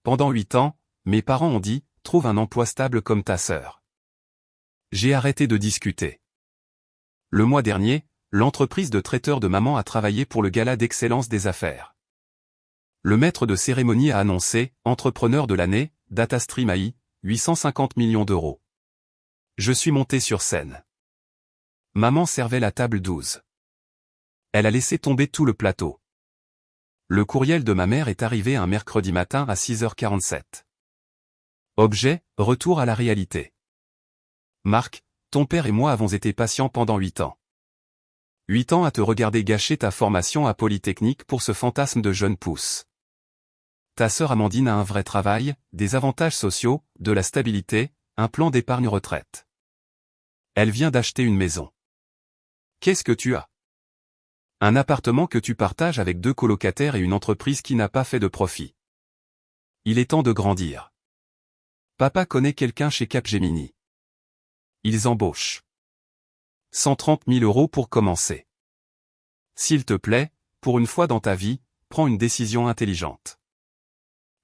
Pendant 8 ans, mes parents ont dit, trouve un emploi stable comme ta sœur. J'ai arrêté de discuter. Le mois dernier, l'entreprise de traiteur de maman a travaillé pour le gala d'excellence des affaires. Le maître de cérémonie a annoncé, entrepreneur de l'année, Datastream AI, 850 millions d'euros. Je suis monté sur scène. Maman servait la table 12. Elle a laissé tomber tout le plateau. Le courriel de ma mère est arrivé un mercredi matin à 6h47. Objet, retour à la réalité. Marc, ton père et moi avons été patients pendant 8 ans. 8 ans à te regarder gâcher ta formation à Polytechnique pour ce fantasme de jeune pousse. Ta sœur Amandine a un vrai travail, des avantages sociaux, de la stabilité, un plan d'épargne retraite. Elle vient d'acheter une maison. Qu'est-ce que tu as? Un appartement que tu partages avec 2 colocataires et une entreprise qui n'a pas fait de profit. Il est temps de grandir. Papa connaît quelqu'un chez Capgemini. Ils embauchent. 130 000 euros pour commencer. S'il te plaît, pour une fois dans ta vie, prends une décision intelligente.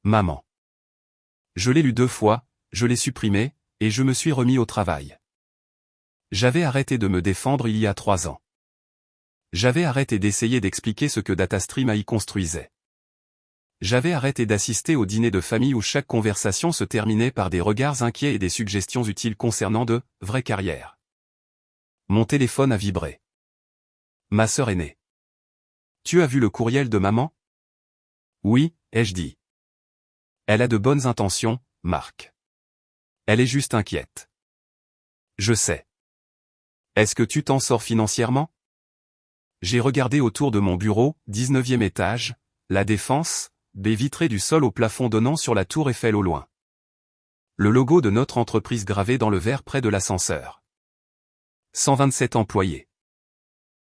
Maman. Je l'ai lu 2 fois, je l'ai supprimé, et je me suis remis au travail. J'avais arrêté de me défendre il y a 3 ans. J'avais arrêté d'essayer d'expliquer ce que Datastream AI construisait. J'avais arrêté d'assister au dîner de famille où chaque conversation se terminait par des regards inquiets et des suggestions utiles concernant de vraies carrières. Mon téléphone a vibré. Ma sœur aînée. Tu as vu le courriel de maman? Oui, ai-je dit. Elle a de bonnes intentions, Marc. Elle est juste inquiète. Je sais. Est-ce que tu t'en sors financièrement? J'ai regardé autour de mon bureau, 19e étage, la Défense, baie vitrée du sol au plafond donnant sur la tour Eiffel au loin. Le logo de notre entreprise gravé dans le verre près de l'ascenseur. 127 employés.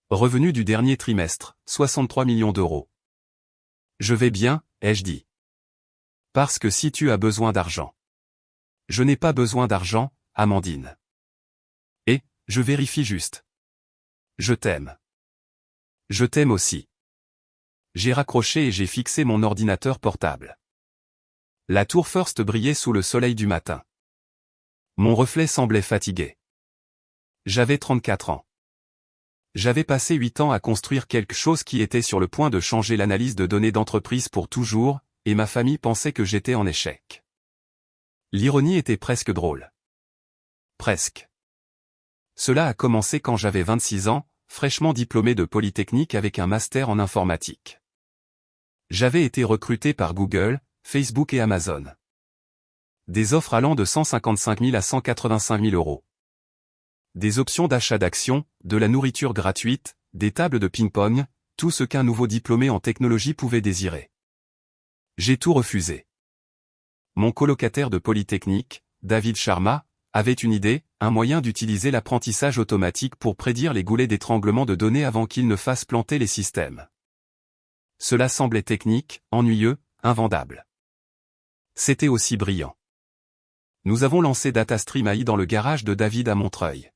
Revenu du dernier trimestre, 63 millions d'euros. Je vais bien, ai-je dit. Parce que si tu as besoin d'argent. Je n'ai pas besoin d'argent, Amandine. Et, je vérifie juste. Je t'aime. Je t'aime aussi. J'ai raccroché et j'ai fixé mon ordinateur portable. La tour First brillait sous le soleil du matin. Mon reflet semblait fatigué. J'avais 34 ans. J'avais passé 8 ans à construire quelque chose qui était sur le point de changer l'analyse de données d'entreprise pour toujours, et ma famille pensait que j'étais en échec. L'ironie était presque drôle. Presque. Cela a commencé quand j'avais 26 ans, fraîchement diplômé de Polytechnique avec un master en informatique. J'avais été recruté par Google, Facebook et Amazon. Des offres allant de 155 000 à 185 000 euros. Des options d'achat d'actions, de la nourriture gratuite, des tables de ping-pong, tout ce qu'un nouveau diplômé en technologie pouvait désirer. J'ai tout refusé. Mon colocataire de Polytechnique, David Sharma, avait une idée, un moyen d'utiliser l'apprentissage automatique pour prédire les goulets d'étranglement de données avant qu'ils ne fassent planter les systèmes. Cela semblait technique, ennuyeux, invendable. C'était aussi brillant. Nous avons lancé Datastream AI dans le garage de David à Montreuil.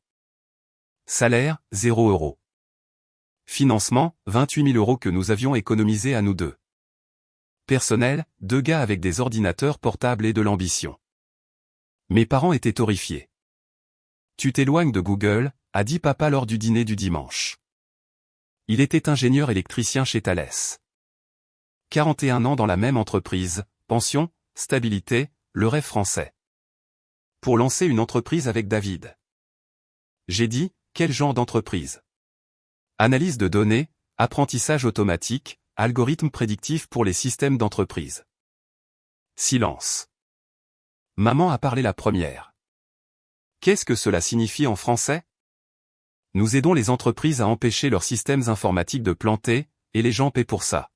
Salaire, 0 euros. Financement, 28 000 euros que nous avions économisés à nous deux. Personnel, 2 gars avec des ordinateurs portables et de l'ambition. Mes parents étaient horrifiés. Tu t'éloignes de Google, a dit papa lors du dîner du dimanche. Il était ingénieur électricien chez Thales. 41 ans dans la même entreprise, pension, stabilité, le rêve français. Pour lancer une entreprise avec David. J'ai dit, quel genre d'entreprise? Analyse de données, apprentissage automatique, algorithme prédictif pour les systèmes d'entreprise. Silence. Maman a parlé la première. Qu'est-ce que cela signifie en français? Nous aidons les entreprises à empêcher leurs systèmes informatiques de planter, et les gens paient pour ça.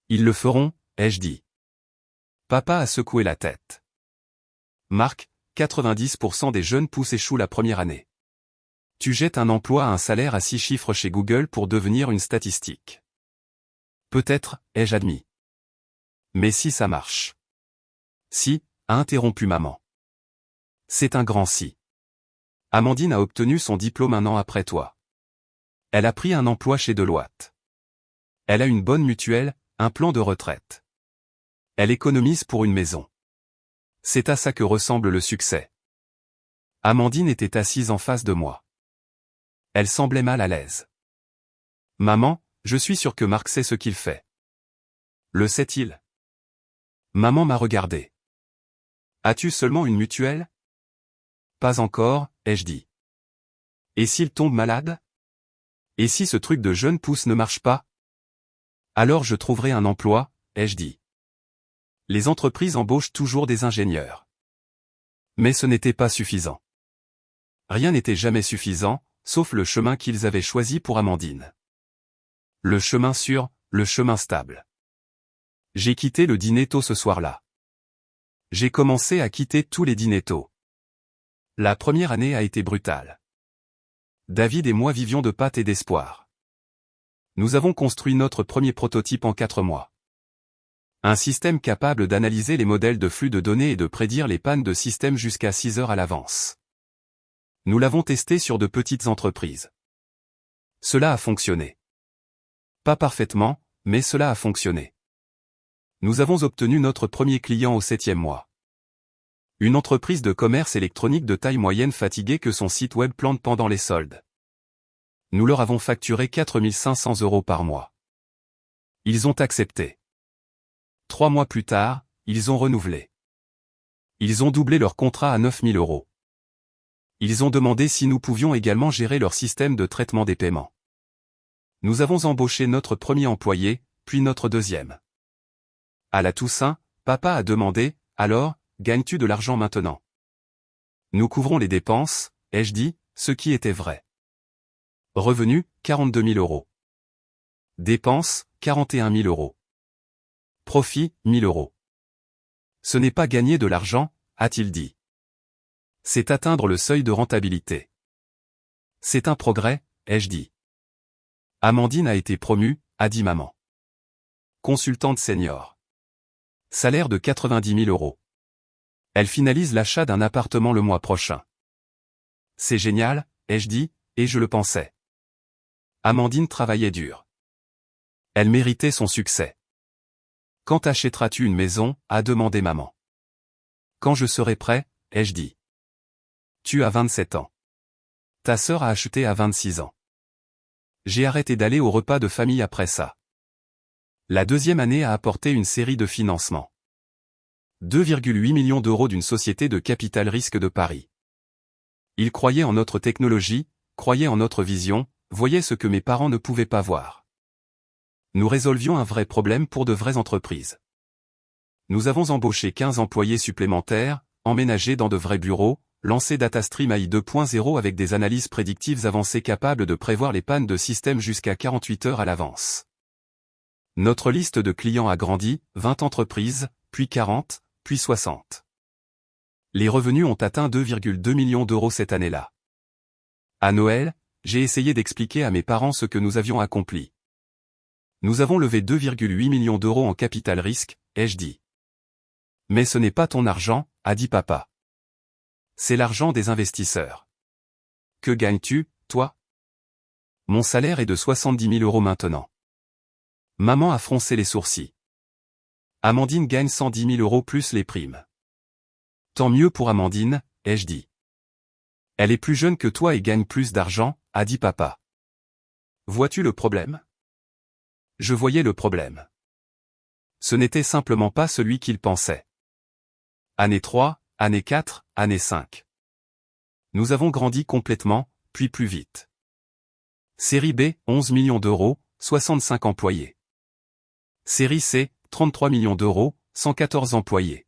Ils le feront, ai-je dit. Papa a secoué la tête. Marc, 90% des jeunes pousses échouent la première année. Tu jettes un emploi à un salaire à 6 chiffres chez Google pour devenir une statistique. Peut-être, ai-je admis. Mais si ça marche. Si, a interrompu maman. C'est un grand si. Amandine a obtenu son diplôme 1 an après toi. Elle a pris un emploi chez Deloitte. Elle a une bonne mutuelle, un plan de retraite. Elle économise pour une maison. C'est à ça que ressemble le succès. Amandine était assise en face de moi. Elle semblait mal à l'aise. Maman, je suis sûr que Marc sait ce qu'il fait. Le sait-il? Maman m'a regardé. As-tu seulement une mutuelle? Pas encore, ai-je dit. Et s'il tombe malade? Et si ce truc de jeune pousse ne marche pas? Alors je trouverai un emploi, ai-je dit. Les entreprises embauchent toujours des ingénieurs. Mais ce n'était pas suffisant. Rien n'était jamais suffisant, sauf le chemin qu'ils avaient choisi pour Amandine. Le chemin sûr, le chemin stable. J'ai quitté le dîner tôt ce soir-là. J'ai commencé à quitter tous les dîners tôt. La première année a été brutale. David et moi vivions de pâtes et d'espoir. Nous avons construit notre premier prototype en 4 mois. Un système capable d'analyser les modèles de flux de données et de prédire les pannes de système jusqu'à 6 heures à l'avance. Nous l'avons testé sur de petites entreprises. Cela a fonctionné. Pas parfaitement, mais cela a fonctionné. Nous avons obtenu notre premier client au 7e mois. Une entreprise de commerce électronique de taille moyenne fatiguée que son site web plante pendant les soldes. Nous leur avons facturé 4 500 € par mois. Ils ont accepté. 3 mois plus tard, ils ont renouvelé. Ils ont doublé leur contrat à 9 000 €. Ils ont demandé si nous pouvions également gérer leur système de traitement des paiements. Nous avons embauché notre premier employé, puis notre deuxième. À la Toussaint, papa a demandé, alors, gagnes-tu de l'argent maintenant? Nous couvrons les dépenses, ai-je dit, ce qui était vrai. Revenu, 42 000 €. Dépenses, 41 000 €. Profit, 1 000 €. Ce n'est pas gagner de l'argent, a-t-il dit. C'est atteindre le seuil de rentabilité. C'est un progrès, ai-je dit. Amandine a été promue, a dit maman. Consultante senior. Salaire de 90 000 €. Elle finalise l'achat d'un appartement le mois prochain. C'est génial, ai-je dit, et je le pensais. Amandine travaillait dur. Elle méritait son succès. Quand achèteras-tu une maison, a demandé maman. Quand je serai prêt, ai-je dit. Tu as 27 ans. Ta sœur a acheté à 26 ans. J'ai arrêté d'aller au repas de famille après ça. La deuxième année a apporté une série de financements. 2,8 millions € d'une société de capital risque de Paris. Ils croyaient en notre technologie, croyaient en notre vision, voyaient ce que mes parents ne pouvaient pas voir. Nous résolvions un vrai problème pour de vraies entreprises. Nous avons embauché 15 employés supplémentaires, emménagé dans de vrais bureaux, lancé DataStream AI 2.0 avec des analyses prédictives avancées capables de prévoir les pannes de système jusqu'à 48 heures à l'avance. Notre liste de clients a grandi, 20 entreprises, puis 40, puis 60. Les revenus ont atteint 2,2 millions € cette année-là. À Noël, j'ai essayé d'expliquer à mes parents ce que nous avions accompli. Nous avons levé 2,8 millions € en capital risque, ai-je dit. Mais ce n'est pas ton argent, a dit papa. C'est l'argent des investisseurs. Que gagnes-tu, toi? Mon salaire est de 70 000 € maintenant. Maman a froncé les sourcils. Amandine gagne 110 000 € plus les primes. Tant mieux pour Amandine, ai-je dit. Elle est plus jeune que toi et gagne plus d'argent, a dit papa. Vois-tu le problème? Je voyais le problème. Ce n'était simplement pas celui qu'il pensait. Année 3, année 4, année 5. Nous avons grandi complètement, puis plus vite. Série B, 11 millions €, 65 employés. Série C, 33 millions €, 114 employés.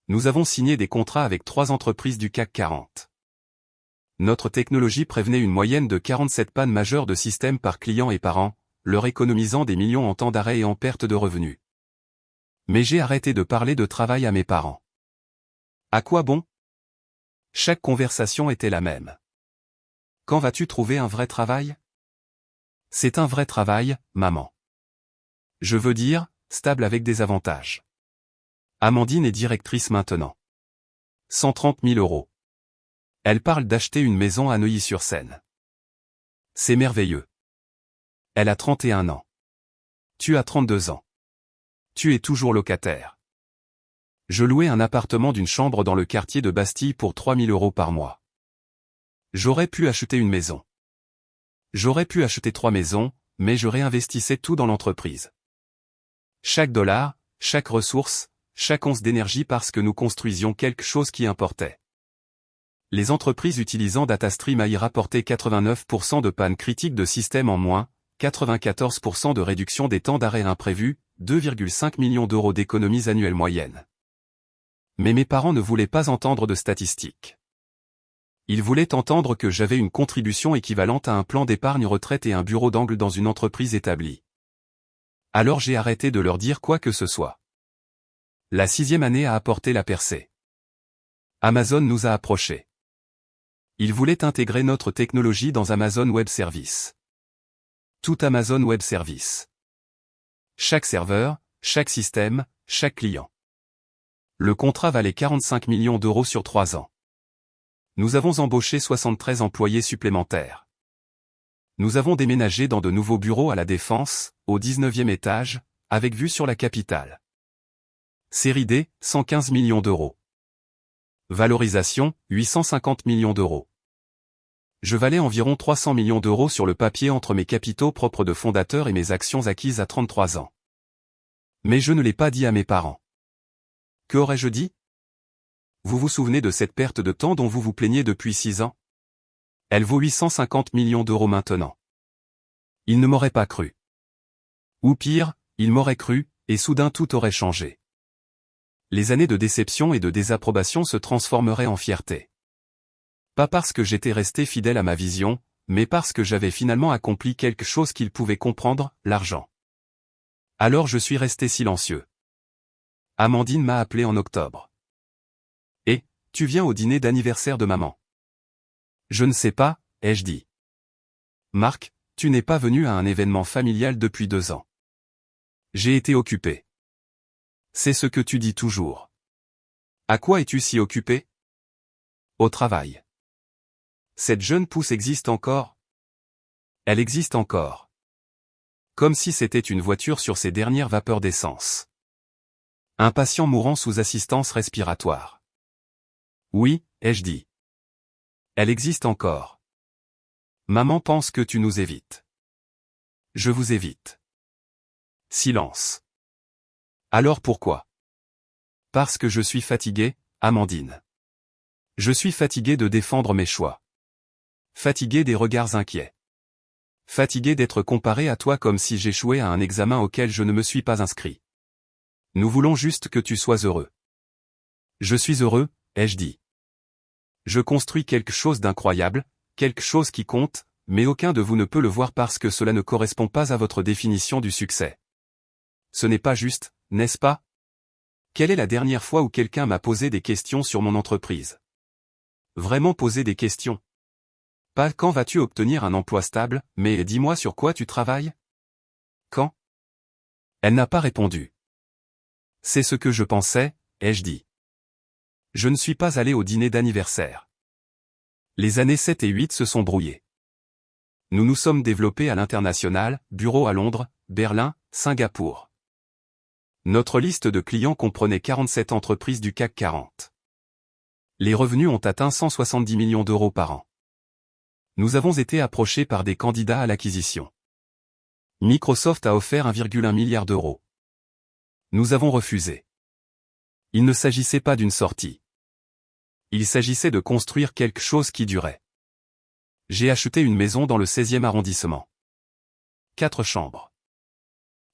Nous avons signé des contrats avec 3 entreprises du CAC 40. Notre technologie prévenait une moyenne de 47 pannes majeures de système par client et par an, leur économisant des millions en temps d'arrêt et en perte de revenus. Mais j'ai arrêté de parler de travail à mes parents. À quoi bon? Chaque conversation était la même. Quand vas-tu trouver un vrai travail? C'est un vrai travail, maman. Je veux dire, stable avec des avantages. Amandine est directrice maintenant. 130 000 €. Elle parle d'acheter une maison à Neuilly-sur-Seine. C'est merveilleux. Elle a 31 ans. Tu as 32 ans. Tu es toujours locataire. Je louais un appartement d'une chambre dans le quartier de Bastille pour 3 000 € par mois. J'aurais pu acheter une maison. J'aurais pu acheter 3 maisons, mais je réinvestissais tout dans l'entreprise. Chaque dollar, chaque ressource, chaque once d'énergie parce que nous construisions quelque chose qui importait. Les entreprises utilisant DataStream y rapportaient 89% de panne critique de système en moins, 94% de réduction des temps d'arrêt imprévus, 2,5 millions d'euros d'économies annuelles moyennes. Mais mes parents ne voulaient pas entendre de statistiques. Ils voulaient entendre que j'avais une contribution équivalente à un plan d'épargne retraite et un bureau d'angle dans une entreprise établie. Alors j'ai arrêté de leur dire quoi que ce soit. La 6e année a apporté la percée. Amazon nous a approchés. Ils voulaient intégrer notre technologie dans Amazon Web Services. Tout Amazon Web Services. Chaque serveur, chaque système, chaque client. Le contrat valait 45 millions d'euros sur 3 ans. Nous avons embauché 73 employés supplémentaires. Nous avons déménagé dans de nouveaux bureaux à La Défense, au 19e étage, avec vue sur la capitale. Série D, 115 millions d'euros. Valorisation, 850 millions d'euros. Je valais environ 300 millions d'euros sur le papier entre mes capitaux propres de fondateur et mes actions acquises à 33 ans. Mais je ne l'ai pas dit à mes parents. Que aurais-je dit? Vous vous souvenez de cette perte de temps dont vous vous plaignez depuis 6 ans? Elle vaut 850 millions d'euros maintenant. Ils ne m'auraient pas cru. Ou pire, ils m'auraient cru, et soudain tout aurait changé. Les années de déception et de désapprobation se transformeraient en fierté. Pas parce que j'étais resté fidèle à ma vision, mais parce que j'avais finalement accompli quelque chose qu'ils pouvaient comprendre, l'argent. Alors je suis resté silencieux. Amandine m'a appelé en octobre. Et, tu viens au dîner d'anniversaire de maman? Je ne sais pas, ai-je dit. Marc, tu n'es pas venu à un événement familial depuis 2 ans. J'ai été occupé. C'est ce que tu dis toujours. À quoi es-tu si occupé? Au travail. Cette jeune pousse existe encore? Elle existe encore. Comme si c'était une voiture sur ses dernières vapeurs d'essence. Un patient mourant sous assistance respiratoire. Oui, ai-je dit. Elle existe encore. Maman pense que tu nous évites. Je vous évite. Silence. Alors pourquoi? Parce que je suis fatigué, Amandine. Je suis fatigué de défendre mes choix. Fatigué des regards inquiets. Fatigué d'être comparé à toi comme si j'échouais à un examen auquel je ne me suis pas inscrit. Nous voulons juste que tu sois heureux. Je suis heureux, ai-je dit. Je construis quelque chose d'incroyable, quelque chose qui compte, mais aucun de vous ne peut le voir parce que cela ne correspond pas à votre définition du succès. Ce n'est pas juste, n'est-ce pas? Quelle est la dernière fois où quelqu'un m'a posé des questions sur mon entreprise? Vraiment poser des questions. Pas quand vas-tu obtenir un emploi stable, mais dis-moi sur quoi tu travailles? Quand? Elle n'a pas répondu. C'est ce que je pensais, ai-je dit. Je ne suis pas allé au dîner d'anniversaire. Les années 7 et 8 se sont brouillées. Nous nous sommes développés à l'international, bureau à Londres, Berlin, Singapour. Notre liste de clients comprenait 47 entreprises du CAC 40. Les revenus ont atteint 170 millions d'euros par an. Nous avons été approchés par des candidats à l'acquisition. Microsoft a offert 1,1 milliard d'euros. Nous avons refusé. Il ne s'agissait pas d'une sortie. Il s'agissait de construire quelque chose qui durait. J'ai acheté une maison dans le 16e arrondissement. 4 chambres.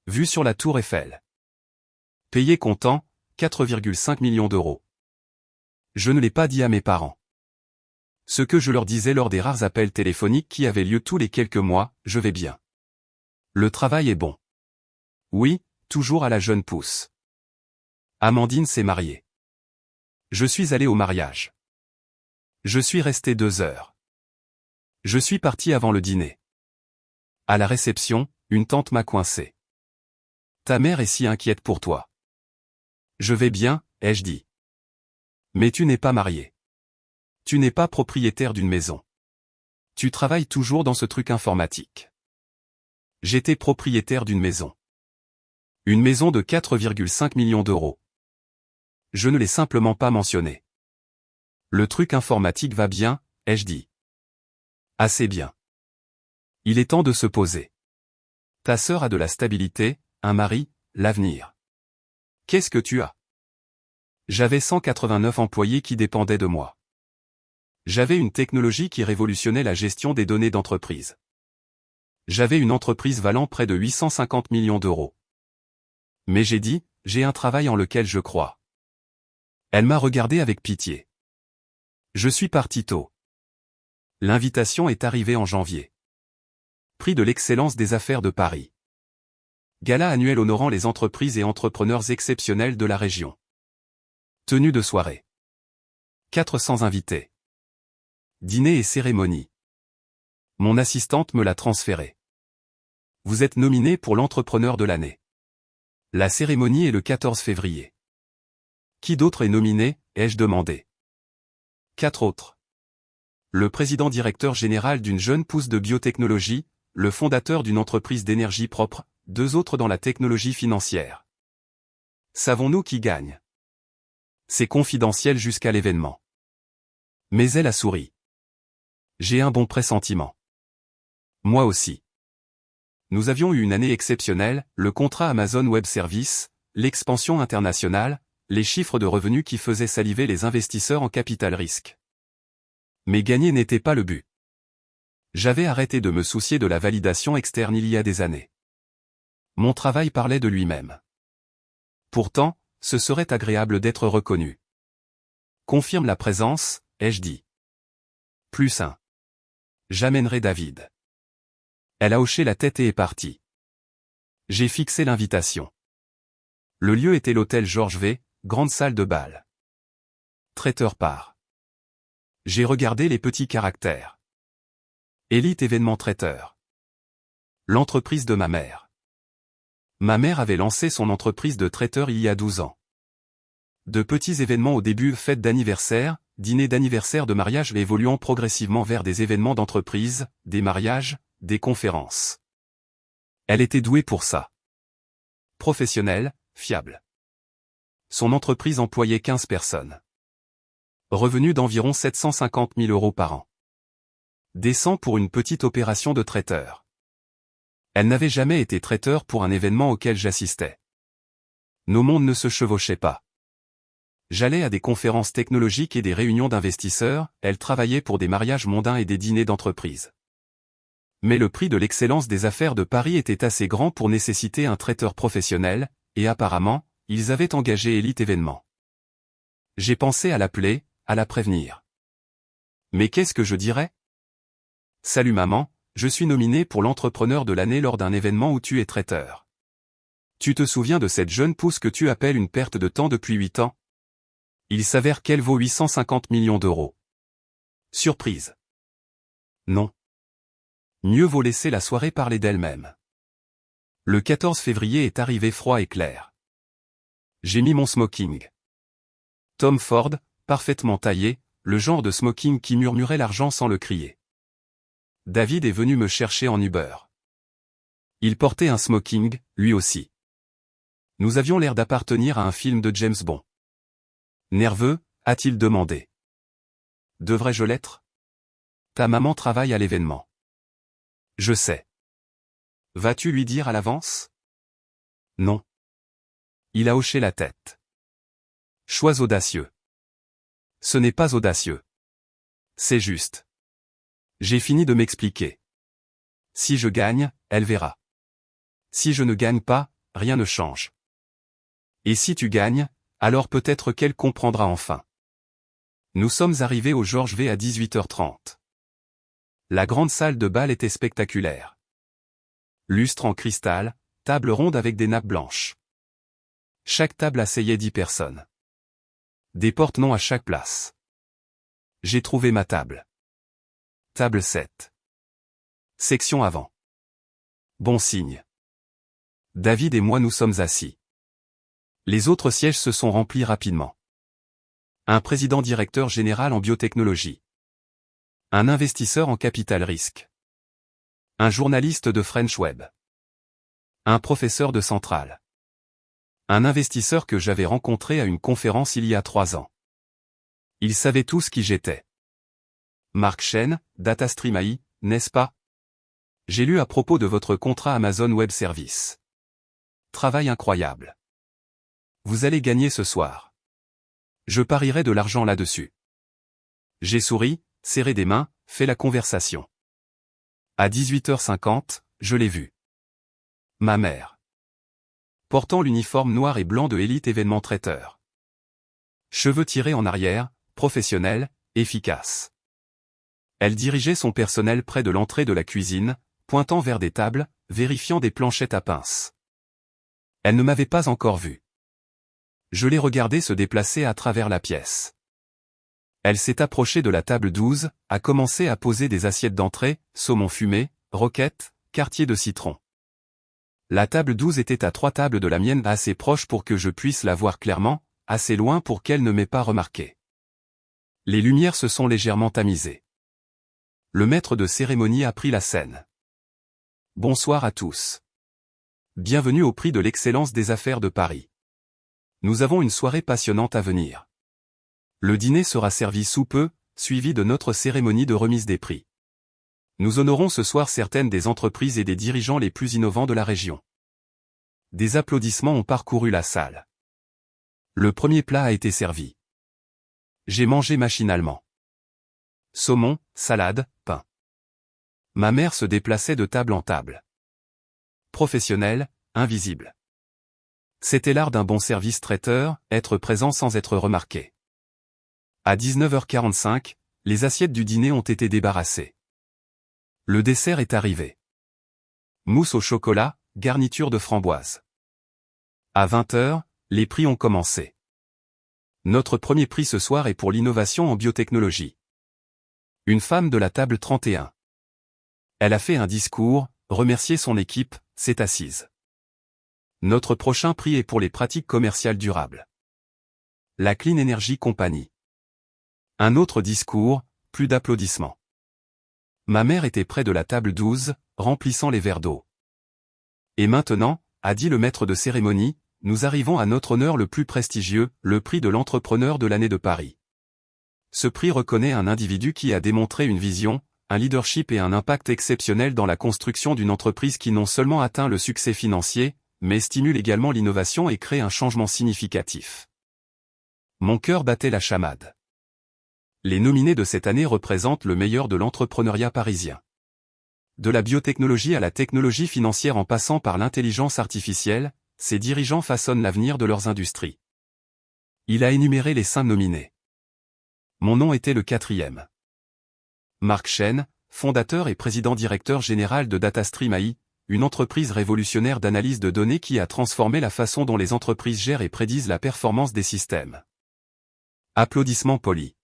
Vue sur la Tour Eiffel. Payé comptant, 4,5 millions d'euros. Je ne l'ai pas dit à mes parents. Ce que je leur disais lors des rares appels téléphoniques qui avaient lieu tous les quelques mois, je vais bien. Le travail est bon. Oui, toujours à la jeune pousse. Amandine s'est mariée. Je suis allé au mariage. Je suis resté 2 heures. Je suis parti avant le dîner. À la réception, une tante m'a coincé. Ta mère est si inquiète pour toi. Je vais bien, ai-je dit. Mais tu n'es pas marié. Tu n'es pas propriétaire d'une maison. Tu travailles toujours dans ce truc informatique. J'étais propriétaire d'une maison. Une maison de 4,5 millions d'euros. Je ne l'ai simplement pas mentionné. Le truc informatique va bien, ai-je dit. Assez bien. Il est temps de se poser. Ta sœur a de la stabilité, un mari, l'avenir. Qu'est-ce que tu as? J'avais 189 employés qui dépendaient de moi. J'avais une technologie qui révolutionnait la gestion des données d'entreprise. J'avais une entreprise valant près de 850 millions d'euros. Mais j'ai dit, j'ai un travail en lequel je crois. Elle m'a regardé avec pitié. Je suis parti tôt. L'invitation est arrivée en janvier. Prix de l'excellence des affaires de Paris. Gala annuel honorant les entreprises et entrepreneurs exceptionnels de la région. Tenue de soirée. 400 invités. Dîner et cérémonie. Mon assistante me l'a transféré. Vous êtes nominé pour l'entrepreneur de l'année. La cérémonie est le 14 février. Qui d'autre est nominé, ai-je demandé. 4 autres. Le président directeur général d'une jeune pousse de biotechnologie, le fondateur d'une entreprise d'énergie propre, 2 autres dans la technologie financière. Savons-nous qui gagne? C'est confidentiel jusqu'à l'événement. Mais elle a souri. J'ai un bon pressentiment. Moi aussi. Nous avions eu une année exceptionnelle, le contrat Amazon Web Services, l'expansion internationale, les chiffres de revenus qui faisaient saliver les investisseurs en capital risque. Mais gagner n'était pas le but. J'avais arrêté de me soucier de la validation externe il y a des années. Mon travail parlait de lui-même. Pourtant, ce serait agréable d'être reconnu. Confirme la présence, ai-je dit. Plus un. J'amènerai David. Elle a hoché la tête et est partie. J'ai fixé l'invitation. Le lieu était l'hôtel Georges V, grande salle de bal. Traiteur part. J'ai regardé les petits caractères. Élite événement traiteur. L'entreprise de ma mère. Ma mère avait lancé son entreprise de traiteur il y a 12 ans. De petits événements au début, fêtes d'anniversaire, dîners d'anniversaire de mariage évoluant progressivement vers des événements d'entreprise, des mariages, des conférences. Elle était douée pour ça. Professionnelle, fiable. Son entreprise employait 15 personnes. Revenu d'environ 750 000 euros par an. Décent pour une petite opération de traiteur. Elle n'avait jamais été traiteur pour un événement auquel j'assistais. Nos mondes ne se chevauchaient pas. J'allais à des conférences technologiques et des réunions d'investisseurs, elle travaillait pour des mariages mondains et des dîners d'entreprise. Mais le prix de l'excellence des affaires de Paris était assez grand pour nécessiter un traiteur professionnel, et apparemment, ils avaient engagé Élite Événements. J'ai pensé à l'appeler, à la prévenir. Mais qu'est-ce que je dirais? Salut maman, je suis nominé pour l'entrepreneur de l'année lors d'un événement où tu es traiteur. Tu te souviens de cette jeune pousse que tu appelles une perte de temps depuis 8 ans? Il s'avère qu'elle vaut 850 millions d'euros. Surprise. Non. Mieux vaut laisser la soirée parler d'elle-même. Le 14 février est arrivé froid et clair. J'ai mis mon smoking. Tom Ford, parfaitement taillé, le genre de smoking qui murmurait l'argent sans le crier. David est venu me chercher en Uber. Il portait un smoking, lui aussi. Nous avions l'air d'appartenir à un film de James Bond. Nerveux, a-t-il demandé. Devrais-je l'être? Ta maman travaille à l'événement. Je sais. Vas-tu lui dire à l'avance? Non. Il a hoché la tête. Choix audacieux. Ce n'est pas audacieux. C'est juste. J'ai fini de m'expliquer. Si je gagne, elle verra. Si je ne gagne pas, rien ne change. Et si tu gagnes, alors peut-être qu'elle comprendra enfin. Nous sommes arrivés au Georges V à 18h30. La grande salle de bal était spectaculaire. Lustre en cristal, table ronde avec des nappes blanches. Chaque table asseyait 10 personnes. Des porte-noms à chaque place. J'ai trouvé ma table. Table 7. Section avant. Bon signe. David et moi nous sommes assis. Les autres sièges se sont remplis rapidement. Un président directeur général en biotechnologie. Un investisseur en capital risque. Un journaliste de French Web. Un professeur de Centrale. Un investisseur que j'avais rencontré à une conférence il y a 3 ans. Ils savaient tous qui j'étais. Mark Chen, DataStream AI, n'est-ce pas? J'ai lu à propos de votre contrat Amazon Web Services. Travail incroyable. Vous allez gagner ce soir. Je parierai de l'argent là-dessus. J'ai souri, serré des mains, fait la conversation. À 18h50, je l'ai vu. Ma mère. Portant l'uniforme noir et blanc de Elite Événement Traiteur. Cheveux tirés en arrière, professionnelle, efficace. Elle dirigeait son personnel près de l'entrée de la cuisine, pointant vers des tables, vérifiant des planchettes à pince. Elle ne m'avait pas encore vu. Je l'ai regardée se déplacer à travers la pièce. Elle s'est approchée de la table 12, a commencé à poser des assiettes d'entrée, saumon fumé, roquettes, quartier de citron. La table 12 était à 3 tables de la mienne assez proche pour que je puisse la voir clairement, assez loin pour qu'elle ne m'ait pas remarqué. Les lumières se sont légèrement tamisées. Le maître de cérémonie a pris la scène. Bonsoir à tous. Bienvenue au prix de l'excellence des affaires de Paris. Nous avons une soirée passionnante à venir. Le dîner sera servi sous peu, suivi de notre cérémonie de remise des prix. Nous honorons ce soir certaines des entreprises et des dirigeants les plus innovants de la région. Des applaudissements ont parcouru la salle. Le premier plat a été servi. J'ai mangé machinalement. Saumon, salade, pain. Ma mère se déplaçait de table en table. Professionnelle, invisible. C'était l'art d'un bon service traiteur, être présent sans être remarqué. À 19h45, les assiettes du dîner ont été débarrassées. Le dessert est arrivé. Mousse au chocolat, garniture de framboise. À 20h, les prix ont commencé. Notre premier prix ce soir est pour l'innovation en biotechnologie. Une femme de la table 31. Elle a fait un discours, remercié son équipe, s'est assise. Notre prochain prix est pour les pratiques commerciales durables. La Clean Energy Company. Un autre discours, plus d'applaudissements. Ma mère était près de la table 12, remplissant les verres d'eau. Et maintenant, a dit le maître de cérémonie, nous arrivons à notre honneur le plus prestigieux, le prix de l'entrepreneur de l'année de Paris. Ce prix reconnaît un individu qui a démontré une vision, un leadership et un impact exceptionnel dans la construction d'une entreprise qui non seulement atteint le succès financier, mais stimule également l'innovation et crée un changement significatif. Mon cœur battait la chamade. Les nominés de cette année représentent le meilleur de l'entrepreneuriat parisien. De la biotechnologie à la technologie financière en passant par l'intelligence artificielle, ces dirigeants façonnent l'avenir de leurs industries. Il a énuméré les 5 nominés. Mon nom était le 4e. Mark Chen, fondateur et président-directeur général de DataStream AI, une entreprise révolutionnaire d'analyse de données qui a transformé la façon dont les entreprises gèrent et prédisent la performance des systèmes. Applaudissements polis.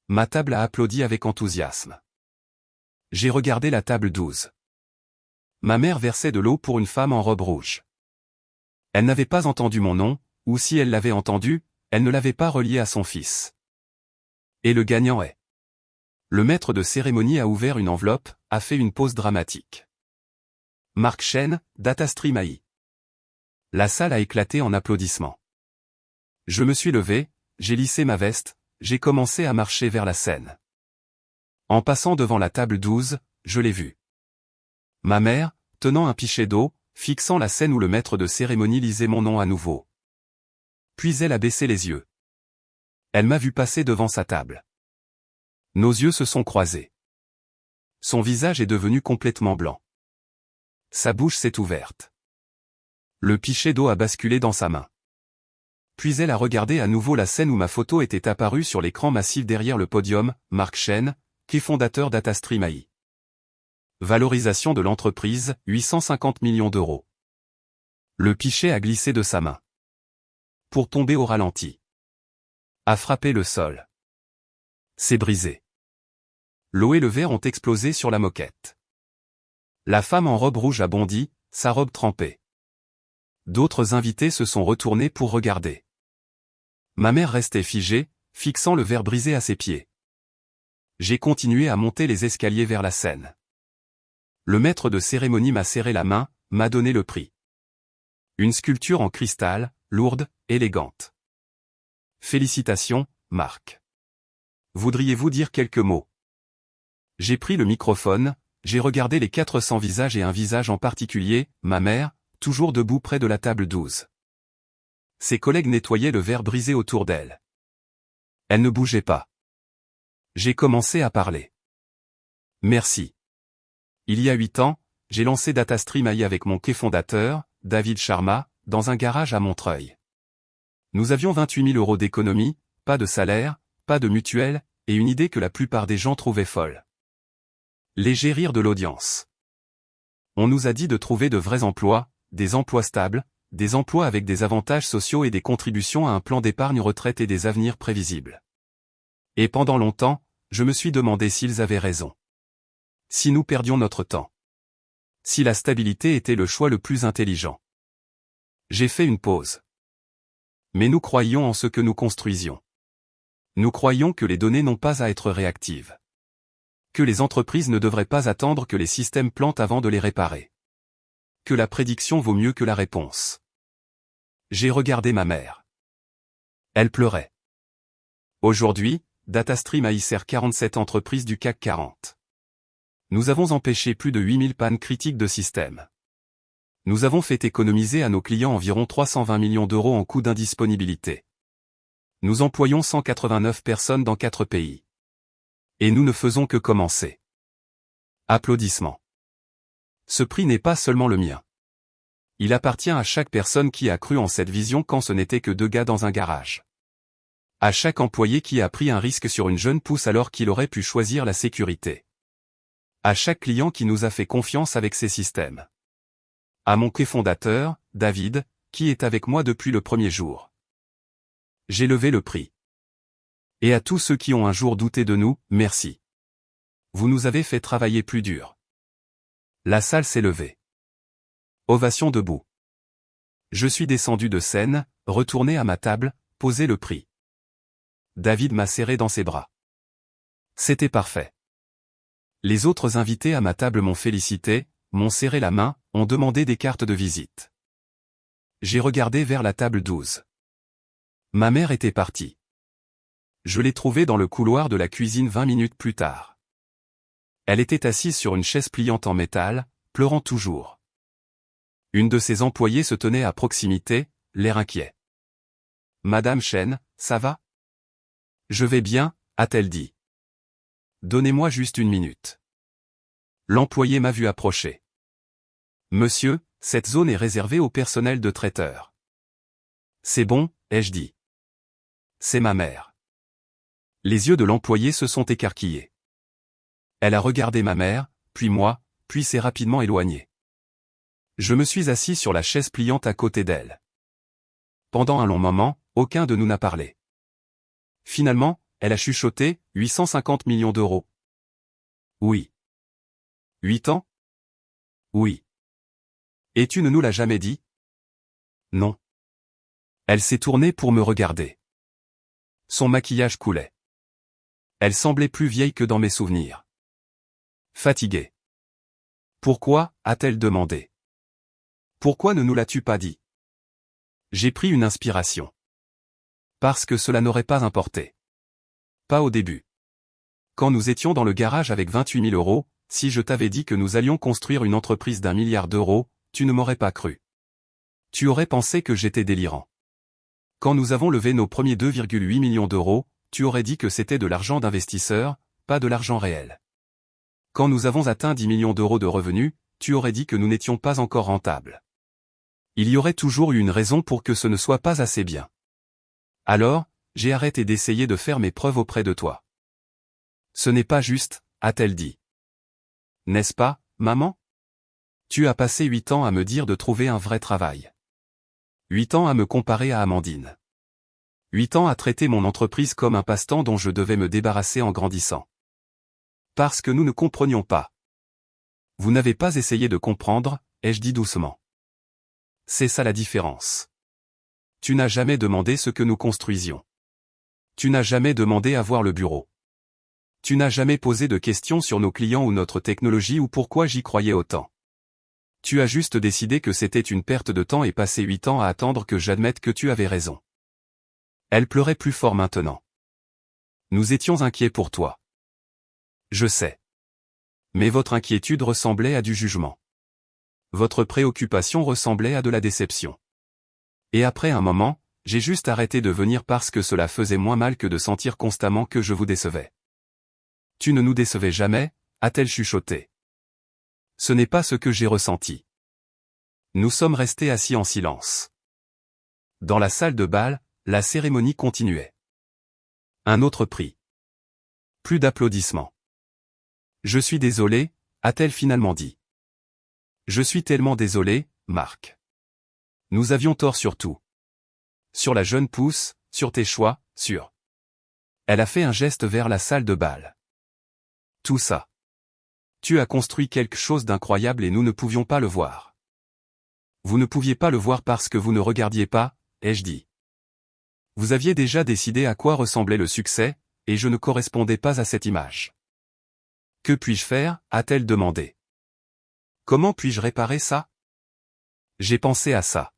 Ma table a applaudi avec enthousiasme. J'ai regardé la table 12. Ma mère versait de l'eau pour une femme en robe rouge. Elle n'avait pas entendu mon nom, ou si elle l'avait entendu, elle ne l'avait pas relié à son fils. Et le gagnant est. Le maître de cérémonie a ouvert une enveloppe, a fait une pause dramatique. Mark Chen, DataStream AI. La salle a éclaté en applaudissements. Je me suis levé, j'ai lissé ma veste, j'ai commencé à marcher vers la scène. En passant devant la table 12, je l'ai vue. Ma mère, tenant un pichet d'eau, fixant la scène où le maître de cérémonie lisait mon nom à nouveau. Puis elle a baissé les yeux. Elle m'a vu passer devant sa table. Nos yeux se sont croisés. Son visage est devenu complètement blanc. Sa bouche s'est ouverte. Le pichet d'eau a basculé dans sa main. Puis elle a regardé à nouveau la scène où ma photo était apparue sur l'écran massif derrière le podium, Mark Chen, qui est fondateur DataStream AI. Valorisation de l'entreprise, 850 millions d'euros. Le pichet a glissé de sa main. Pour tomber au ralenti. A frappé le sol. C'est brisé. L'eau et le verre ont explosé sur la moquette. La femme en robe rouge a bondi, sa robe trempée. D'autres invités se sont retournés pour regarder. Ma mère restait figée, fixant le verre brisé à ses pieds. J'ai continué à monter les escaliers vers la scène. Le maître de cérémonie m'a serré la main, m'a donné le prix. Une sculpture en cristal, lourde, élégante. Félicitations, Marc. Voudriez-vous dire quelques mots? J'ai pris le microphone, j'ai regardé les 400 visages et un visage en particulier, ma mère, toujours debout près de la table 12. Ses collègues nettoyaient le verre brisé autour d'elle. Elle ne bougeait pas. J'ai commencé à parler. Merci. Il y a 8 ans, j'ai lancé DataStream AI avec mon cofondateur, David Sharma, dans un garage à Montreuil. Nous avions 28 000 € d'économie, pas de salaire, pas de mutuelle, et une idée que la plupart des gens trouvaient folle. Léger rire de l'audience. On nous a dit de trouver de vrais emplois, des emplois stables, des emplois avec des avantages sociaux et des contributions à un plan d'épargne retraite et des avenirs prévisibles. Et pendant longtemps, je me suis demandé s'ils avaient raison. Si nous perdions notre temps. Si la stabilité était le choix le plus intelligent. J'ai fait une pause. Mais nous croyions en ce que nous construisions. Nous croyions que les données n'ont pas à être réactives. Que les entreprises ne devraient pas attendre que les systèmes plantent avant de les réparer. Que la prédiction vaut mieux que la réponse. J'ai regardé ma mère. Elle pleurait. Aujourd'hui, DataStream AI sert 47 entreprises du CAC 40. Nous avons empêché plus de 8000 pannes critiques de système. Nous avons fait économiser à nos clients environ 320 millions d'euros en coûts d'indisponibilité. Nous employons 189 personnes dans 4 pays. Et nous ne faisons que commencer. Applaudissements. Ce prix n'est pas seulement le mien. Il appartient à chaque personne qui a cru en cette vision quand ce n'était que 2 gars dans un garage. À chaque employé qui a pris un risque sur une jeune pousse alors qu'il aurait pu choisir la sécurité. À chaque client qui nous a fait confiance avec ses systèmes. À mon cofondateur, David, qui est avec moi depuis le premier jour. J'ai levé le prix. Et à tous ceux qui ont un jour douté de nous, merci. Vous nous avez fait travailler plus dur. La salle s'est levée. Ovation debout. Je suis descendu de scène, retourné à ma table, posé le prix. David m'a serré dans ses bras. C'était parfait. Les autres invités à ma table m'ont félicité, m'ont serré la main, ont demandé des cartes de visite. J'ai regardé vers la table 12. Ma mère était partie. Je l'ai trouvée dans le couloir de la cuisine 20 minutes plus tard. Elle était assise sur une chaise pliante en métal, pleurant toujours. Une de ses employées se tenait à proximité, l'air inquiet. « Madame Chen, ça va ? » »« Je vais bien, » a-t-elle dit. « Donnez-moi juste une minute. » L'employé m'a vu approcher. « Monsieur, cette zone est réservée au personnel de traiteur. »« C'est bon, » ai-je dit. « C'est ma mère. » Les yeux de l'employé se sont écarquillés. Elle a regardé ma mère, puis moi, puis s'est rapidement éloignée. Je me suis assis sur la chaise pliante à côté d'elle. Pendant un long moment, aucun de nous n'a parlé. Finalement, elle a chuchoté, 850 millions d'euros. Oui. 8 ans? Oui. Et tu ne nous l'as jamais dit? Non. Elle s'est tournée pour me regarder. Son maquillage coulait. Elle semblait plus vieille que dans mes souvenirs. Fatiguée. Pourquoi, a-t-elle demandé. Pourquoi ne nous l'as-tu pas dit? J'ai pris une inspiration. Parce que cela n'aurait pas importé. Pas au début. Quand nous étions dans le garage avec 28 000 €, si je t'avais dit que nous allions construire une entreprise d'1 milliard d'euros, tu ne m'aurais pas cru. Tu aurais pensé que j'étais délirant. Quand nous avons levé nos premiers 2,8 millions d'euros, tu aurais dit que c'était de l'argent d'investisseurs, pas de l'argent réel. Quand nous avons atteint 10 millions d'euros de revenus, tu aurais dit que nous n'étions pas encore rentables. Il y aurait toujours eu une raison pour que ce ne soit pas assez bien. Alors, j'ai arrêté d'essayer de faire mes preuves auprès de toi. Ce n'est pas juste, a-t-elle dit. N'est-ce pas, maman? Tu as passé 8 ans à me dire de trouver un vrai travail. 8 ans à me comparer à Amandine. 8 ans à traiter mon entreprise comme un passe-temps dont je devais me débarrasser en grandissant. Parce que nous ne comprenions pas. Vous n'avez pas essayé de comprendre, ai-je dit doucement. C'est ça la différence. Tu n'as jamais demandé ce que nous construisions. Tu n'as jamais demandé à voir le bureau. Tu n'as jamais posé de questions sur nos clients ou notre technologie ou pourquoi j'y croyais autant. Tu as juste décidé que c'était une perte de temps et passé 8 ans à attendre que j'admette que tu avais raison. Elle pleurait plus fort maintenant. Nous étions inquiets pour toi. Je sais. Mais votre inquiétude ressemblait à du jugement. Votre préoccupation ressemblait à de la déception. Et après un moment, j'ai juste arrêté de venir parce que cela faisait moins mal que de sentir constamment que je vous décevais. Tu ne nous décevais jamais, a-t-elle chuchoté. Ce n'est pas ce que j'ai ressenti. Nous sommes restés assis en silence. Dans la salle de bal, la cérémonie continuait. Un autre prix. Plus d'applaudissements. Je suis désolé, a-t-elle finalement dit. Je suis tellement désolé, Marc. Nous avions tort sur tout. Sur la jeune pousse, sur tes choix, sur... Elle a fait un geste vers la salle de bal. Tout ça. Tu as construit quelque chose d'incroyable et nous ne pouvions pas le voir. Vous ne pouviez pas le voir parce que vous ne regardiez pas, ai-je dit. Vous aviez déjà décidé à quoi ressemblait le succès, et je ne correspondais pas à cette image. Que puis-je faire, a-t-elle demandé. Comment puis-je réparer ça? J'ai pensé à ça.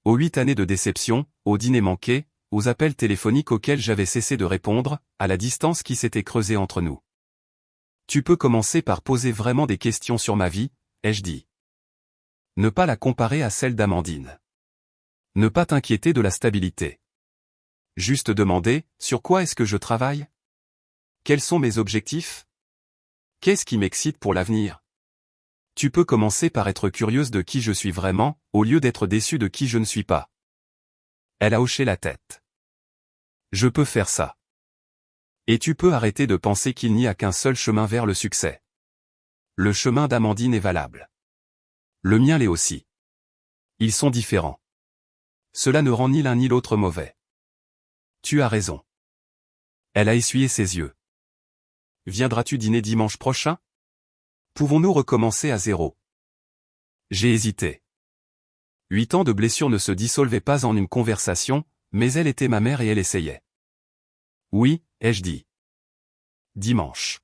Aux 8 années de déception, aux dîners manqués, aux appels téléphoniques auxquels j'avais cessé de répondre, à la distance qui s'était creusée entre nous. Tu peux commencer par poser vraiment des questions sur ma vie, ai-je dit. Ne pas la comparer à celle d'Amandine. Ne pas t'inquiéter de la stabilité. Juste demander, sur quoi est-ce que je travaille? Quels sont mes objectifs? Qu'est-ce qui m'excite pour l'avenir? Tu peux commencer par être curieuse de qui je suis vraiment, au lieu d'être déçue de qui je ne suis pas. Elle a hoché la tête. Je peux faire ça. Et tu peux arrêter de penser qu'il n'y a qu'un seul chemin vers le succès. Le chemin d'Amandine est valable. Le mien l'est aussi. Ils sont différents. Cela ne rend ni l'un ni l'autre mauvais. Tu as raison. Elle a essuyé ses yeux. Viendras-tu dîner dimanche prochain? Pouvons-nous recommencer à zéro? J'ai hésité. 8 ans de blessure ne se dissolvaient pas en une conversation, mais elle était ma mère et elle essayait. Oui, ai-je dit. Dimanche.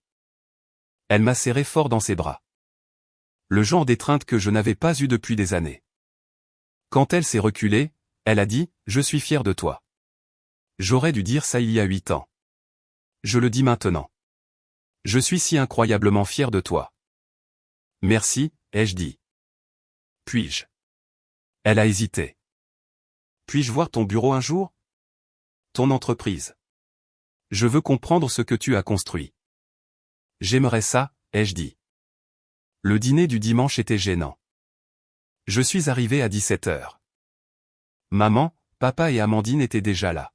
Elle m'a serré fort dans ses bras. Le genre d'étreinte que je n'avais pas eu depuis des années. Quand elle s'est reculée, elle a dit, « Je suis fier de toi. » J'aurais dû dire ça il y a 8 ans. Je le dis maintenant. Je suis si incroyablement fier de toi. Merci, ai-je dit. Puis-je? Elle a hésité. Puis-je voir ton bureau un jour? Ton entreprise. Je veux comprendre ce que tu as construit. J'aimerais ça, ai-je dit. Le dîner du dimanche était gênant. Je suis arrivé à 17h. Maman, papa et Amandine étaient déjà là.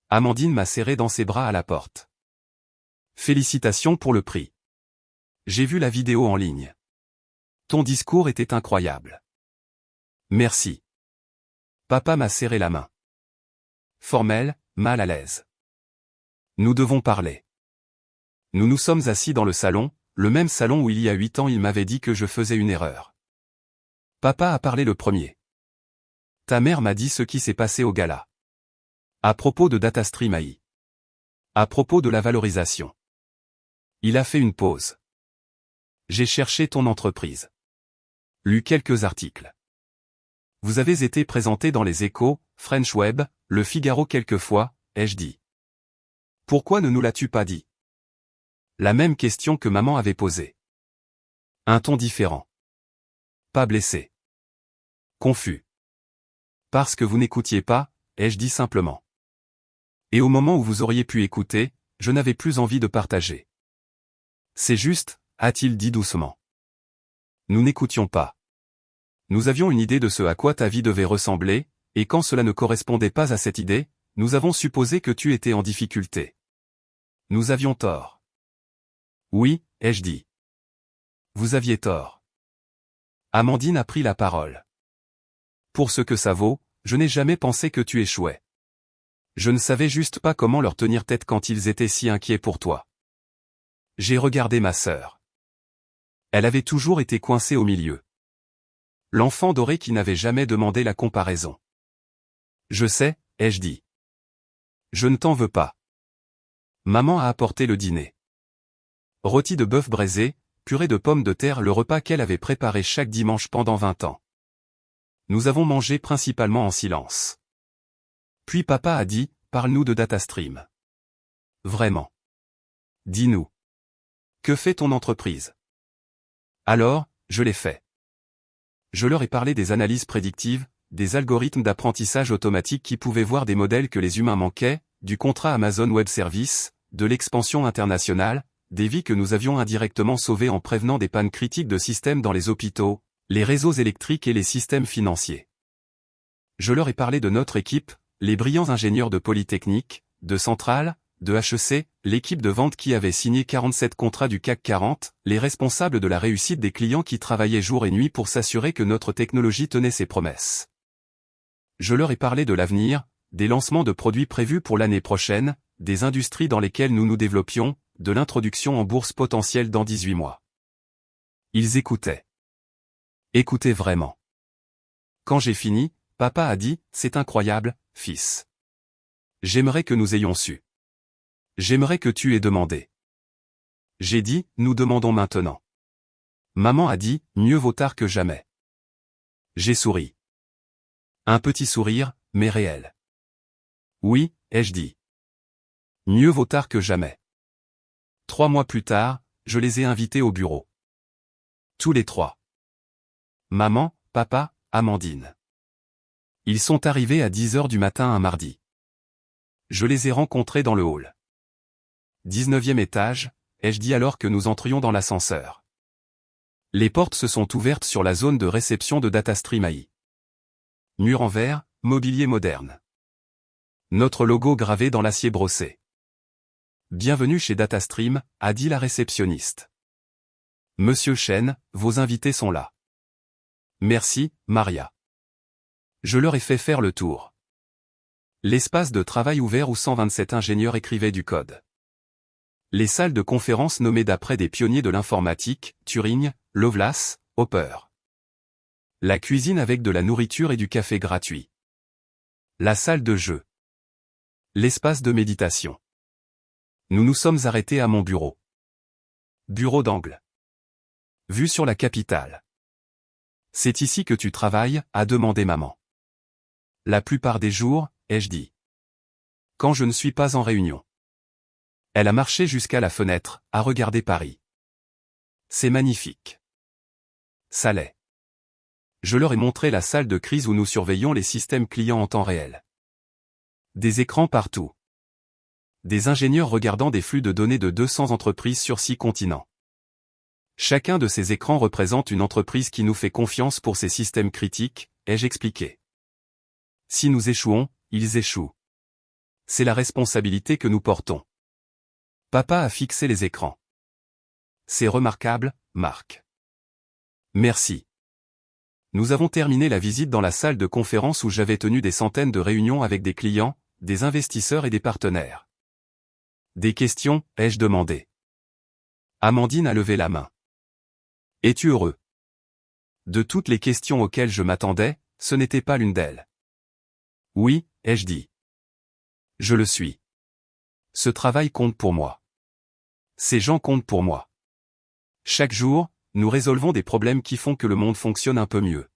Amandine m'a serré dans ses bras à la porte. Félicitations pour le prix. J'ai vu la vidéo en ligne. Ton discours était incroyable. Merci. Papa m'a serré la main. Formel, mal à l'aise. Nous devons parler. Nous nous sommes assis dans le salon, le même salon où il y a 8 ans il m'avait dit que je faisais une erreur. Papa a parlé le premier. Ta mère m'a dit ce qui s'est passé au gala. À propos de DataStream AI. À propos de la valorisation. Il a fait une pause. J'ai cherché ton entreprise. Lu quelques articles. Vous avez été présenté dans les Échos, French Web, Le Figaro quelquefois, ai-je dit. Pourquoi ne nous l'as-tu pas dit? La même question que maman avait posée. Un ton différent. Pas blessé. Confus. Parce que vous n'écoutiez pas, ai-je dit simplement. Et au moment où vous auriez pu écouter, je n'avais plus envie de partager. C'est juste, a-t-il dit doucement. Nous n'écoutions pas. Nous avions une idée de ce à quoi ta vie devait ressembler, et quand cela ne correspondait pas à cette idée, nous avons supposé que tu étais en difficulté. Nous avions tort. Oui, ai-je dit. Vous aviez tort. Amandine a pris la parole. Pour ce que ça vaut, je n'ai jamais pensé que tu échouais. Je ne savais juste pas comment leur tenir tête quand ils étaient si inquiets pour toi. J'ai regardé ma sœur. Elle avait toujours été coincée au milieu. L'enfant doré qui n'avait jamais demandé la comparaison. Je sais, ai-je dit. Je ne t'en veux pas. Maman a apporté le dîner. Rôti de bœuf braisé, purée de pommes de terre, le repas qu'elle avait préparé chaque dimanche pendant 20 ans. Nous avons mangé principalement en silence. Puis papa a dit, parle-nous de DataStream. Vraiment. Dis-nous. Que fait ton entreprise? Alors, je l'ai fait. Je leur ai parlé des analyses prédictives, des algorithmes d'apprentissage automatique qui pouvaient voir des modèles que les humains manquaient, du contrat Amazon Web Services, de l'expansion internationale, des vies que nous avions indirectement sauvées en prévenant des pannes critiques de systèmes dans les hôpitaux, les réseaux électriques et les systèmes financiers. Je leur ai parlé de notre équipe, les brillants ingénieurs de Polytechnique, de Centrale, de HEC, l'équipe de vente qui avait signé 47 contrats du CAC 40, les responsables de la réussite des clients qui travaillaient jour et nuit pour s'assurer que notre technologie tenait ses promesses. Je leur ai parlé de l'avenir, des lancements de produits prévus pour l'année prochaine, des industries dans lesquelles nous nous développions, de l'introduction en bourse potentielle dans 18 mois. Ils écoutaient. Écoutaient vraiment. Quand j'ai fini, papa a dit, c'est incroyable, fils. J'aimerais que nous ayons su. J'aimerais que tu aies demandé. J'ai dit, nous demandons maintenant. Maman a dit, mieux vaut tard que jamais. J'ai souri. Un petit sourire, mais réel. Oui, ai-je dit. Mieux vaut tard que jamais. 3 mois plus tard, je les ai invités au bureau. Tous les 3. Maman, papa, Amandine. Ils sont arrivés à 10 h du matin un mardi. Je les ai rencontrés dans le hall. 19e étage, ai-je dit alors que nous entrions dans l'ascenseur. Les portes se sont ouvertes sur la zone de réception de DataStream AI. Mur en verre, mobilier moderne. Notre logo gravé dans l'acier brossé. Bienvenue chez DataStream, a dit la réceptionniste. Monsieur Chen, vos invités sont là. Merci, Maria. Je leur ai fait faire le tour. L'espace de travail ouvert où 127 ingénieurs écrivaient du code. Les salles de conférence nommées d'après des pionniers de l'informatique, Turing, Lovelace, Hopper. La cuisine avec de la nourriture et du café gratuit. La salle de jeu. L'espace de méditation. Nous nous sommes arrêtés à mon bureau. Bureau d'angle. Vue sur la capitale. C'est ici que tu travailles, a demandé maman. La plupart des jours, ai-je dit. Quand je ne suis pas en réunion. Elle a marché jusqu'à la fenêtre, a regardé Paris. C'est magnifique. Ça l'est. Je leur ai montré la salle de crise où nous surveillons les systèmes clients en temps réel. Des écrans partout. Des ingénieurs regardant des flux de données de 200 entreprises sur 6 continents. Chacun de ces écrans représente une entreprise qui nous fait confiance pour ces systèmes critiques, ai-je expliqué. Si nous échouons, ils échouent. C'est la responsabilité que nous portons. Papa a fixé les écrans. C'est remarquable, Marc. Merci. Nous avons terminé la visite dans la salle de conférence où j'avais tenu des centaines de réunions avec des clients, des investisseurs et des partenaires. Des questions, ai-je demandé. Amandine a levé la main. Es-tu heureux? De toutes les questions auxquelles je m'attendais, ce n'était pas l'une d'elles. Oui, ai-je dit. Je le suis. Ce travail compte pour moi. Ces gens comptent pour moi. Chaque jour, nous résolvons des problèmes qui font que le monde fonctionne un peu mieux.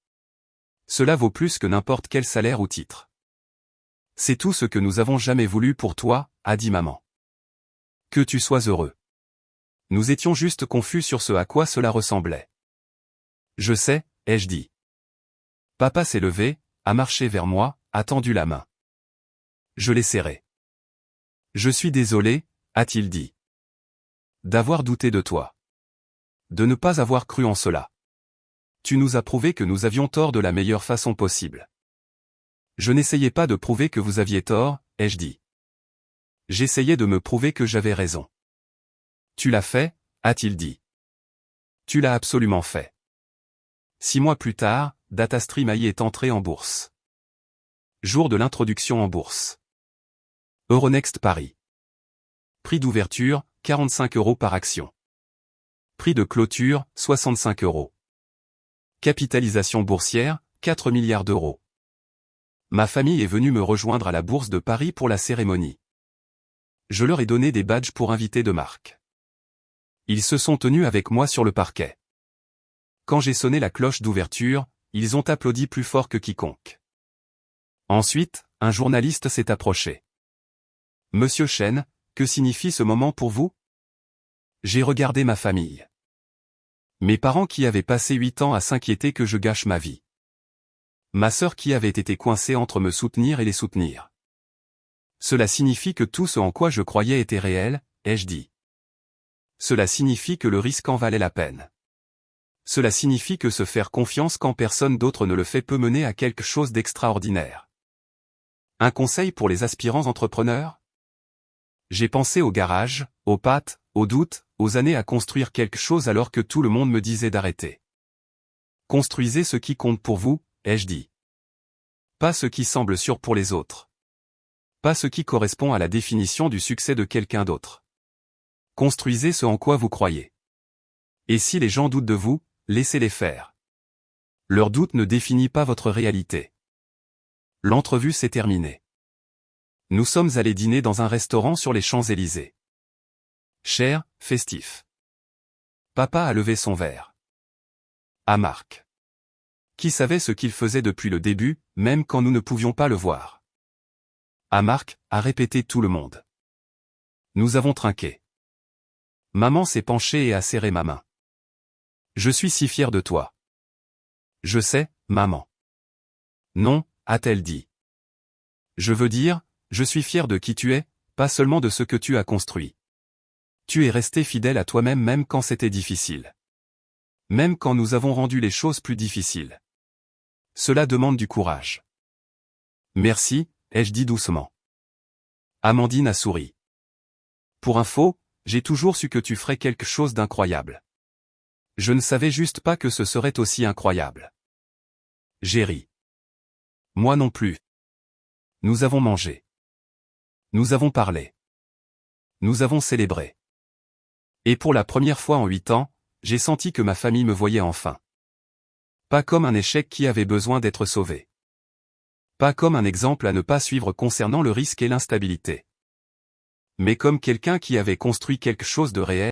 Cela vaut plus que n'importe quel salaire ou titre. C'est tout ce que nous avons jamais voulu pour toi, a dit maman. Que tu sois heureux. Nous étions juste confus sur ce à quoi cela ressemblait. Je sais, ai-je dit. Papa s'est levé, a marché vers moi, a tendu la main. Je l'ai serré. Je suis désolé, a-t-il dit. D'avoir douté de toi. De ne pas avoir cru en cela. Tu nous as prouvé que nous avions tort de la meilleure façon possible. Je n'essayais pas de prouver que vous aviez tort, ai-je dit. J'essayais de me prouver que j'avais raison. Tu l'as fait, a-t-il dit. Tu l'as absolument fait. 6 mois plus tard, DataStream AI est entré en bourse. Jour de l'introduction en bourse. Euronext Paris. Prix d'ouverture, 45 € par action. Prix de clôture, 65 €. Capitalisation boursière, 4 milliards d'euros. Ma famille est venue me rejoindre à la bourse de Paris pour la cérémonie. Je leur ai donné des badges pour invités de marque. Ils se sont tenus avec moi sur le parquet. Quand j'ai sonné la cloche d'ouverture, ils ont applaudi plus fort que quiconque. Ensuite, un journaliste s'est approché. Monsieur Chen, que signifie ce moment pour vous? J'ai regardé ma famille. Mes parents qui avaient passé 8 ans à s'inquiéter que je gâche ma vie. Ma sœur qui avait été coincée entre me soutenir et les soutenir. Cela signifie que tout ce en quoi je croyais était réel, ai-je dit. Cela signifie que le risque en valait la peine. Cela signifie que se faire confiance quand personne d'autre ne le fait peut mener à quelque chose d'extraordinaire. Un conseil pour les aspirants entrepreneurs? J'ai pensé au garage, aux pattes, aux doutes, aux années à construire quelque chose alors que tout le monde me disait d'arrêter. Construisez ce qui compte pour vous, ai-je dit. Pas ce qui semble sûr pour les autres. Pas ce qui correspond à la définition du succès de quelqu'un d'autre. Construisez ce en quoi vous croyez. Et si les gens doutent de vous, laissez-les faire. Leur doute ne définit pas votre réalité. L'entrevue s'est terminée. Nous sommes allés dîner dans un restaurant sur les Champs-Élysées. Cher, festif. Papa a levé son verre. À Marc. Qui savait ce qu'il faisait depuis le début, même quand nous ne pouvions pas le voir. À Marc, a répété tout le monde. Nous avons trinqué. Maman s'est penchée et a serré ma main. Je suis si fier de toi. Je sais, maman. Non, a-t-elle dit. Je veux dire, je suis fier de qui tu es, pas seulement de ce que tu as construit. Tu es resté fidèle à toi-même même quand c'était difficile. Même quand nous avons rendu les choses plus difficiles. Cela demande du courage. Merci, ai-je dit doucement. Amandine a souri. Pour info, j'ai toujours su que tu ferais quelque chose d'incroyable. Je ne savais juste pas que ce serait aussi incroyable. J'ai ri. Moi non plus. Nous avons mangé. Nous avons parlé. Nous avons célébré. Et pour la première fois en 8 ans, j'ai senti que ma famille me voyait enfin. Pas comme un échec qui avait besoin d'être sauvé. Pas comme un exemple à ne pas suivre concernant le risque et l'instabilité. Mais comme quelqu'un qui avait construit quelque chose de réel.